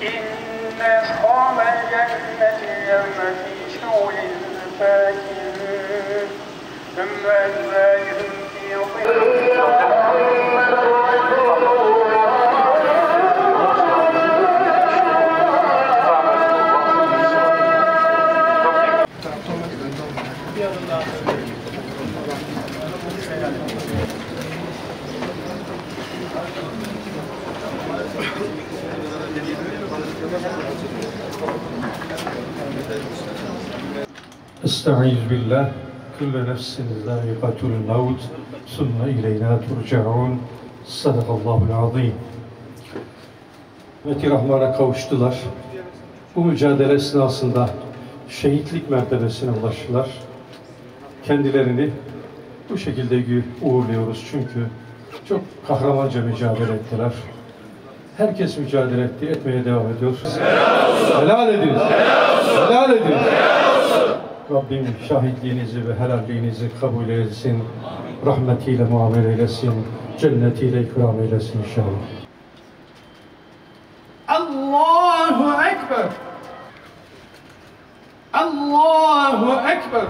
إن أصحاب الجنة اليوم في شغل فاكهون ثم أزواجهم في ظل Estaizu billah, külle nefsin zâikatul mevt, sümme ileyna turcaun, sadakallahul azim. Ümmet-i Rahman'a kavuştular. Bu mücadele esnasında şehitlik mertebesine ulaştılar. Kendilerini bu şekilde uğurluyoruz çünkü çok kahramanca mücadele ettiler. Herkes mücadele etti, etmeye devam ediyor. Helal edin. Helal edin. Rabbim şahitliğinizi ve helalliğinizi kabul eylesin. Rahmetiyle muamele eylesin. Cennetiyle ikram eylesin inşallah. Allahu Ekber. Allahu Ekber.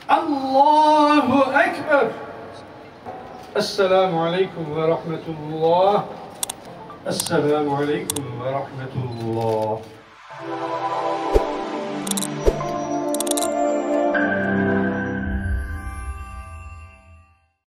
Allahu Ekber. Esselamu Aleyküm ve Rahmetullah. Esselamu Aleyküm ve Rahmetullah.